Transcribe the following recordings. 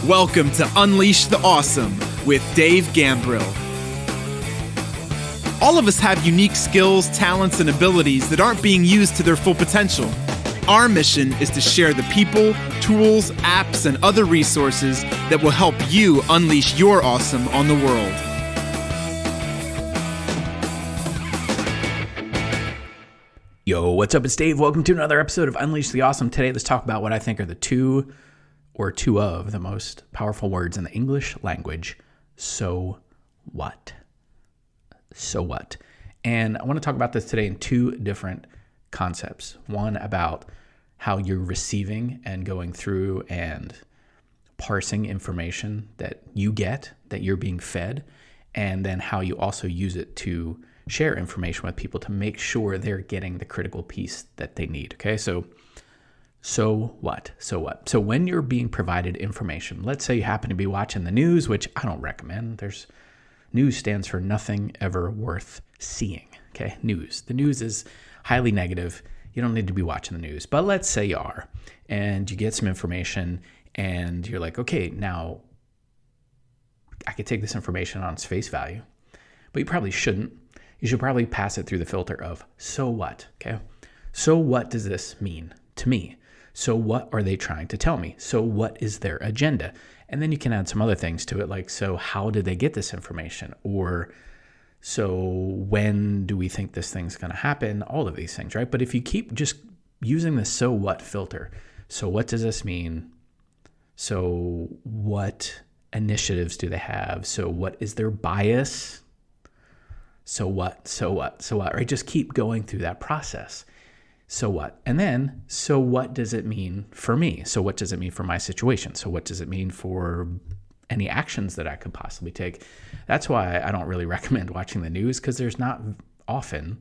Welcome to Unleash the Awesome with Dave Gambrill. All of us have unique skills, talents, and abilities that aren't being used to their full potential. Our mission is to share the people, tools, apps, and other resources that will help you unleash your awesome on the world. Yo, what's up? It's Dave. Welcome to another episode of Unleash the Awesome. Today, let's talk about what I think are two of the most powerful words in the English language. So what? So what? And I want to talk about this today in two different concepts. One about how you're receiving and going through and parsing information that you get, that you're being fed, and then how you also use it to share information with people to make sure they're getting the critical piece that they need. Okay, so what? So when you're being provided information, let's say you happen to be watching the news, which I don't recommend. News stands for nothing ever worth seeing. Okay, news. The news is highly negative. You don't need to be watching the news. But let's say you are, and you get some information, and you're like, okay, now I could take this information on its face value, but you probably shouldn't. You should probably pass it through the filter of so what. Okay, so what does this mean to me? So what are they trying to tell me? So what is their agenda? And then you can add some other things to it, like, so how did they get this information? Or so when do we think this thing's going to happen? All of these things, right? But if you keep just using the so what filter, so what does this mean? So what initiatives do they have? So what is their bias? So what, right? Just keep going through that process. So what? And then, so what does it mean for me? So what does it mean for my situation? So what does it mean for any actions that I could possibly take? That's why I don't really recommend watching the news, because there's not often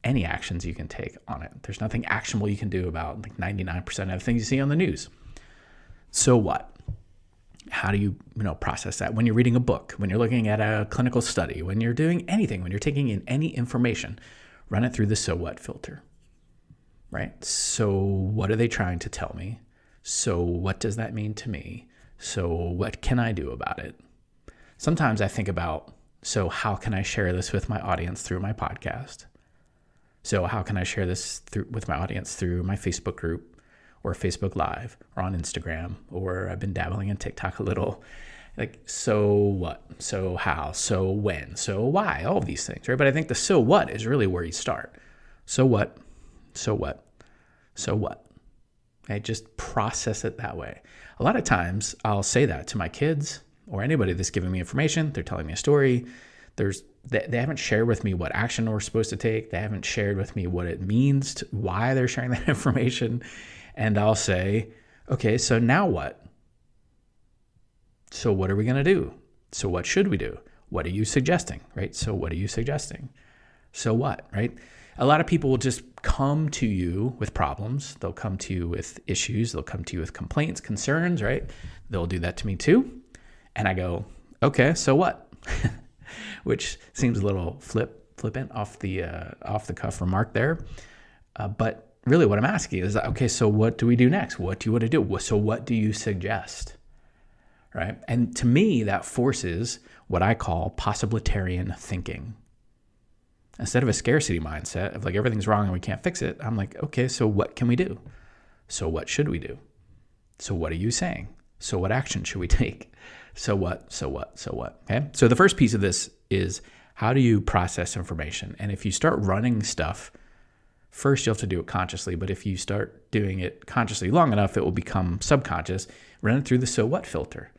any actions you can take on it. There's nothing actionable you can do about like 99% of the things you see on the news. So what? How do you process that? When you're reading a book, when you're looking at a clinical study, when you're doing anything, when you're taking in any information, run it through the so what filter. Right? So what are they trying to tell me? So what does that mean to me? So what can I do about it? Sometimes I think about, so how can I share this with my audience through my podcast? So how can I share this with my audience through my Facebook group or Facebook Live or on Instagram, or I've been dabbling in TikTok a little. Like, so what? So how? So when? So why? All of these things, right? But I think the so what is really where you start. So what? So what? So what? Okay, just process it that way. A lot of times I'll say that to my kids or anybody that's giving me information. They're telling me a story. They haven't shared with me what action we're supposed to take. They haven't shared with me what it means, why they're sharing that information. And I'll say, okay, so now what? So what are we going to do? So what should we do? What are you suggesting, right? So what are you suggesting? So what, right? A lot of people will just come to you with problems. They'll come to you with issues. They'll come to you with complaints, concerns, right? They'll do that to me too. And I go, okay, so what? Which seems a little flippant off the cuff remark there. But really what I'm asking is, okay, so what do we do next? What do you want to do? So what do you suggest? Right? And to me, that forces what I call possibilitarian thinking. Instead of a scarcity mindset of like everything's wrong and we can't fix it, I'm like, okay, so what can we do? So what should we do? So what are you saying? So what action should we take? So what? Okay. So the first piece of this is, how do you process information? And if you start running stuff, first you'll have to do it consciously, but if you start doing it consciously long enough, it will become subconscious. Run it through the so what filter.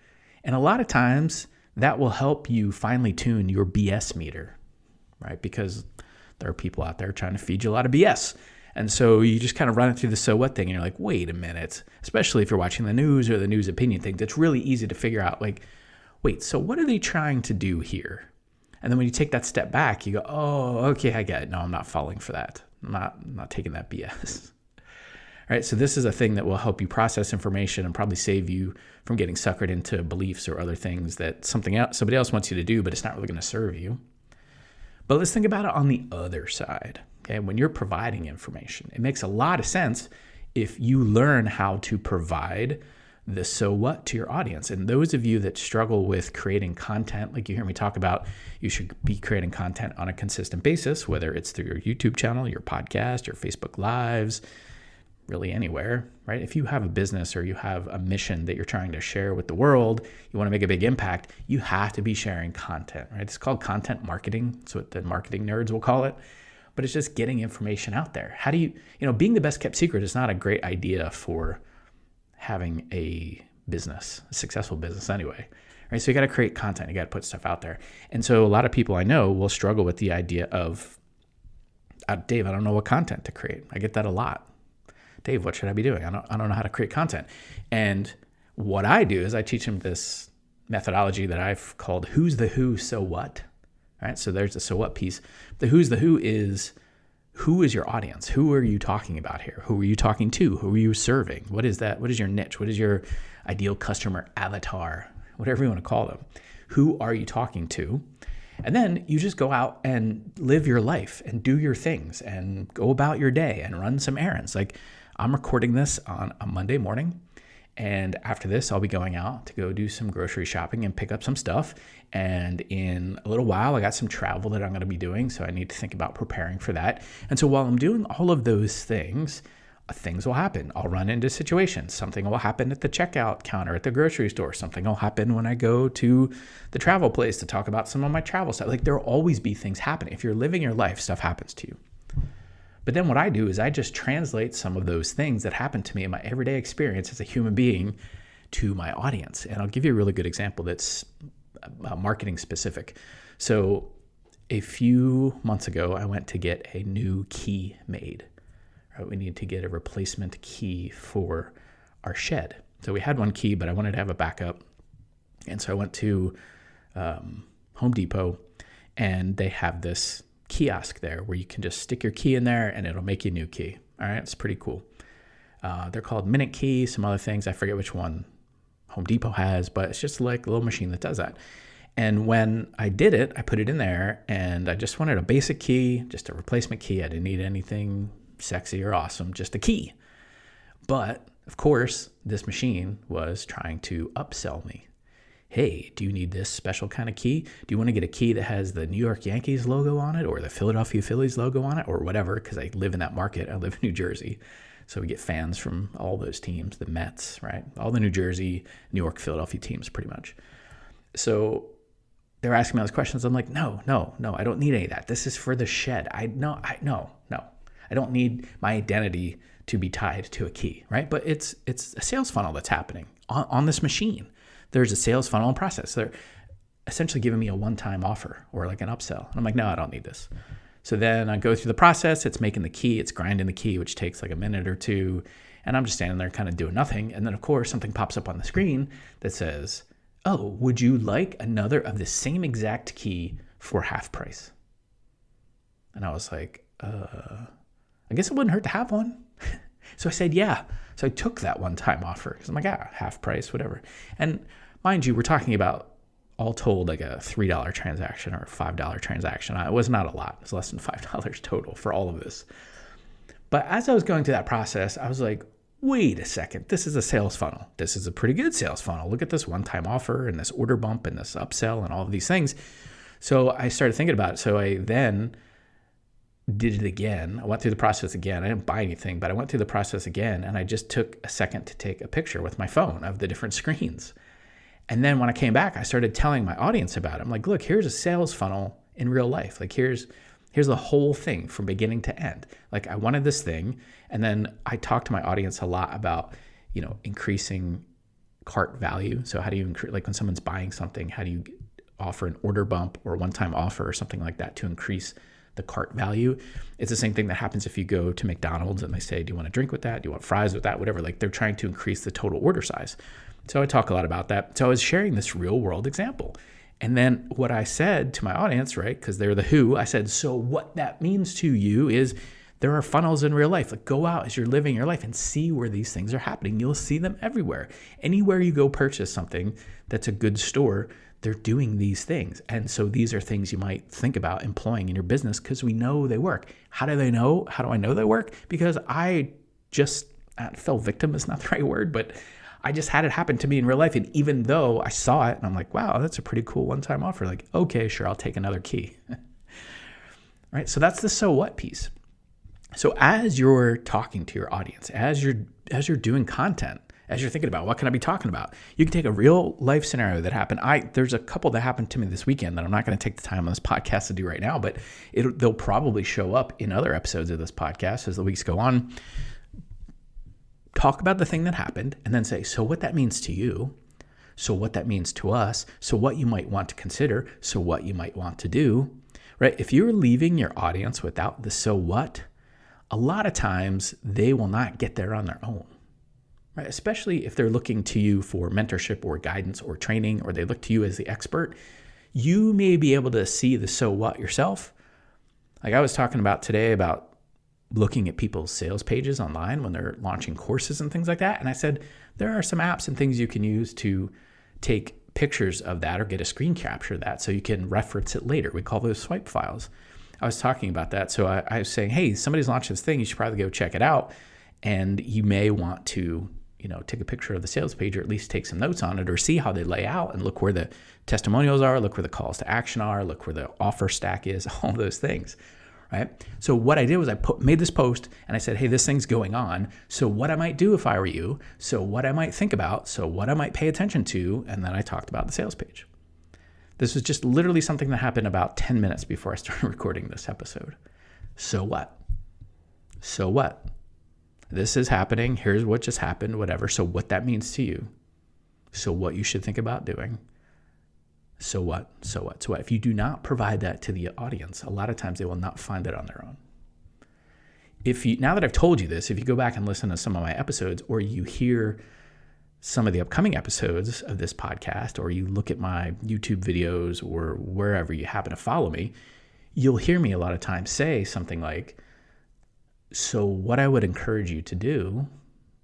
And a lot of times that will help you finely tune your BS meter. Right? Because there are people out there trying to feed you a lot of BS. And so you just kind of run it through the so what thing and you're like, wait a minute, especially if you're watching the news or the news opinion thing, that's really easy to figure out, like, wait, so what are they trying to do here? And then when you take that step back, you go, oh, okay, I get it. No, I'm not falling for that. I'm not taking that BS. All right? So this is a thing that will help you process information and probably save you from getting suckered into beliefs or other things that somebody else wants you to do, but it's not really going to serve you. But let's think about it on the other side. Okay, when you're providing information, it makes a lot of sense if you learn how to provide the so what to your audience. And those of you that struggle with creating content, like you hear me talk about, you should be creating content on a consistent basis, whether it's through your YouTube channel, your podcast, your Facebook Lives, really anywhere, right? If you have a business or you have a mission that you're trying to share with the world, you want to make a big impact, you have to be sharing content, right? It's called content marketing. That's what the marketing nerds will call it. But it's just getting information out there. How do you being the best kept secret is not a great idea for having a business, a successful business anyway, right? So you got to create content. You got to put stuff out there. And so a lot of people I know will struggle with the idea of, Dave, I don't know what content to create. I get that a lot. Dave, what should I be doing? I don't know how to create content. And what I do is I teach them this methodology that I've called who's the who, so what, right? So there's the so what piece. The who's the who is your audience? Who are you talking about here? Who are you talking to? Who are you serving? What is that? What is your niche? What is your ideal customer avatar? Whatever you want to call them. Who are you talking to? And then you just go out and live your life and do your things and go about your day and run some errands. Like I'm recording this on a Monday morning. And after this, I'll be going out to go do some grocery shopping and pick up some stuff. And in a little while, I got some travel that I'm going to be doing. So I need to think about preparing for that. And so while I'm doing all of those things will happen. I'll run into situations. Something will happen at the checkout counter at the grocery store. Something will happen when I go to the travel place to talk about some of my travel stuff. Like there'll always be things happening. If you're living your life, stuff happens to you. But then what I do is I just translate some of those things that happen to me in my everyday experience as a human being to my audience. And I'll give you a really good example that's marketing specific. So a few months ago, I went to get a new key made. Right? We need to get a replacement key for our shed. So we had one key, but I wanted to have a backup. And so I went to Home Depot, and they have this kiosk there where you can just stick your key in there and it'll make you a new key. All right, it's pretty cool. They're called Minute Key, some other things. I forget which one Home Depot has, but it's just like a little machine that does that. And when I did it, I put it in there and I just wanted a basic key, just a replacement key. I didn't need anything sexy or awesome, just a key. But of course, this machine was trying to upsell me. Hey, do you need this special kind of key? Do you want to get a key that has the New York Yankees logo on it or the Philadelphia Phillies logo on it or whatever? Because I live in that market. I live in New Jersey. So we get fans from all those teams, the Mets, right? All the New Jersey, New York, Philadelphia teams pretty much. So they're asking me all those questions. I'm like, no, I don't need any of that. This is for the shed. No. I don't need my identity to be tied to a key, right? But it's a sales funnel that's happening on this machine. There's a sales funnel and process. They're essentially giving me a one-time offer or like an upsell. And I'm like, no, I don't need this. So then I go through the process. It's making the key. It's grinding the key, which takes like a minute or two. And I'm just standing there kind of doing nothing. And then, of course, something pops up on the screen that says, oh, would you like another of the same exact key for half price? And I was like, I guess it wouldn't hurt to have one. So I said, yeah. So I took that one-time offer because I'm like, half price, whatever. And mind you, we're talking about all told like a $3 transaction or a $5 transaction. It was not a lot. It was less than $5 total for all of this. But as I was going through that process, I was like, wait a second. This is a sales funnel. This is a pretty good sales funnel. Look at this one-time offer and this order bump and this upsell and all of these things. So I started thinking about it. So I then did it again. I went through the process again. I didn't buy anything, but I went through the process again, and I just took a second to take a picture with my phone of the different screens. And then when I came back, I started telling my audience about it. I'm like, look, here's a sales funnel in real life. Like here's the whole thing from beginning to end. Like I wanted this thing, and then I talked to my audience a lot about, increasing cart value. So how do you increase, like when someone's buying something, how do you offer an order bump or a one-time offer or something like that to increase the cart value? It's the same thing that happens if you go to McDonald's and they say, do you want a drink with that? Do you want fries with that? Whatever. Like they're trying to increase the total order size. So I talk a lot about that. So I was sharing this real world example. And then what I said to my audience, right, because they're the who, I said, so what that means to you is there are funnels in real life. Like go out as you're living your life and see where these things are happening. You'll see them everywhere. Anywhere you go purchase something that's a good store, they're doing these things. And so these are things you might think about employing in your business because we know they work. How do they know? How do I know they work? Because I just fell victim is not the right word, but I just had it happen to me in real life. And even though I saw it and I'm like, wow, that's a pretty cool one-time offer. Like, okay, sure, I'll take another key. Right? So that's the so what piece. So as you're talking to your audience, as you're doing content, as you're thinking about what can I be talking about, you can take a real life scenario that happened. There's a couple that happened to me this weekend that I'm not going to take the time on this podcast to do right now, but they'll probably show up in other episodes of this podcast as the weeks go on. Talk about the thing that happened and then say, so what that means to you, so what that means to us, so what you might want to consider, so what you might want to do, right? If you're leaving your audience without the so what, a lot of times they will not get there on their own. Right? Especially if they're looking to you for mentorship or guidance or training, or they look to you as the expert, you may be able to see the so what yourself. Like I was talking about today about looking at people's sales pages online when they're launching courses and things like that. And I said, there are some apps and things you can use to take pictures of that or get a screen capture of that so you can reference it later. We call those swipe files. I was talking about that. So I was saying, hey, somebody's launching this thing. You should probably go check it out. And you may want to take a picture of the sales page or at least take some notes on it or see how they lay out and look where the testimonials are, look where the calls to action are, look where the offer stack is, all those things, right? So what I did was I made this post and I said, hey, this thing's going on. So what I might do if I were you, so what I might think about, so what I might pay attention to, and then I talked about the sales page. This was just literally something that happened about 10 minutes before I started recording this episode. So what? So what? This is happening. Here's what just happened, whatever. So what that means to you. So what you should think about doing. So what? So what? So what? If you do not provide that to the audience, a lot of times they will not find it on their own. Now that I've told you this, if you go back and listen to some of my episodes, or you hear some of the upcoming episodes of this podcast, or you look at my YouTube videos or wherever you happen to follow me, you'll hear me a lot of times say something like, so what I would encourage you to do,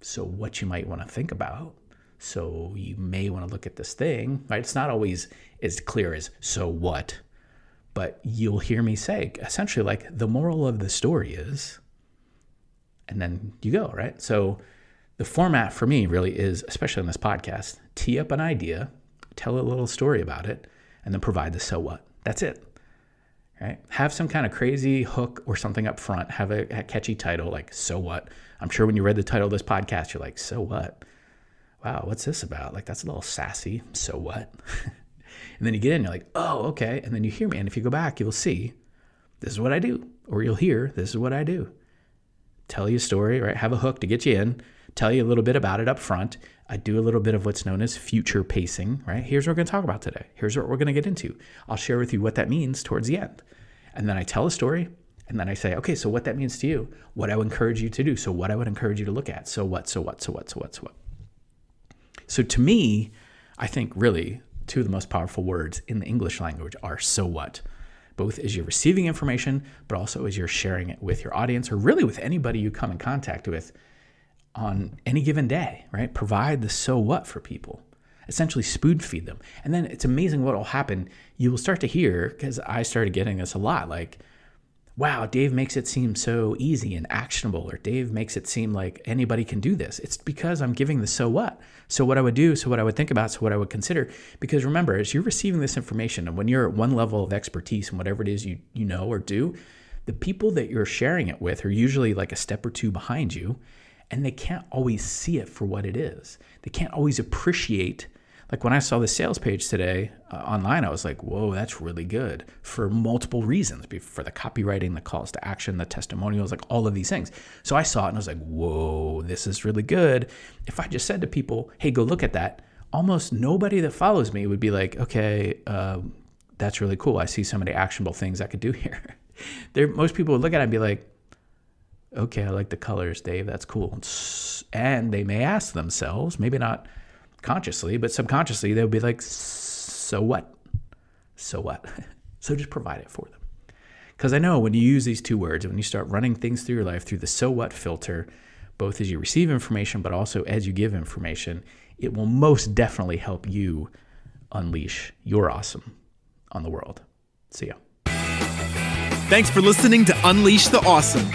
so what you might want to think about, so you may want to look at this thing, right? It's not always as clear as so what, but you'll hear me say essentially like the moral of the story is, and then you go, right? So the format for me really is, especially in this podcast, tee up an idea, tell a little story about it, and then provide the so what. That's it. Right? Have some kind of crazy hook or something up front. Have a catchy title like so what. I'm sure when you read the title of this podcast, you're like, so what? Wow, what's this about? Like, that's a little sassy. So what? And then you get in, you're like, oh, okay. And then you hear me. And if you go back, you'll see, this is what I do. Or you'll hear, this is what I do. Tell you a story, right? Have a hook to get you in. Tell you a little bit about it up front. I do a little bit of what's known as future pacing, right? Here's what we're going to talk about today. Here's what we're going to get into. I'll share with you what that means towards the end. And then I tell a story, and then I say, okay, so what that means to you, what I would encourage you to do, so what I would encourage you to look at, so what, so what, so what, so what, so what. So to me, I think really two of the most powerful words in the English language are so what, both as you're receiving information, but also as you're sharing it with your audience or really with anybody you come in contact with on any given day, right? Provide the so what for people. Essentially spoon feed them. And then it's amazing what will happen. You will start to hear, because I started getting this a lot, like, wow, Dave makes it seem so easy and actionable, or Dave makes it seem like anybody can do this. It's because I'm giving the so what. So what I would do, so what I would think about, so what I would consider. Because remember, as you're receiving this information, and when you're at one level of expertise in whatever it is you know or do, the people that you're sharing it with are usually like a step or two behind you, and they can't always see it for what it is. They can't always appreciate. Like when I saw the sales page today online, I was like, whoa, that's really good for multiple reasons, for the copywriting, the calls to action, the testimonials, like all of these things. So I saw it and I was like, whoa, this is really good. If I just said to people, hey, go look at that, almost nobody that follows me would be like, okay, that's really cool. I see so many actionable things I could do here. Most people would look at it and be like, okay, I like the colors, Dave, that's cool. And they may ask themselves, maybe not consciously, but subconsciously, they'll be like, so what? So what? So just provide it for them. Because I know when you use these two words, when you start running things through your life through the so what filter, both as you receive information, but also as you give information, it will most definitely help you unleash your awesome on the world. See ya. Thanks for listening to Unleash the Awesome.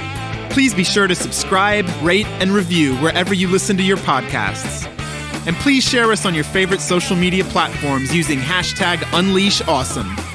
Please be sure to subscribe, rate, and review wherever you listen to your podcasts. And please share us on your favorite social media platforms using hashtag UnleashAwesome.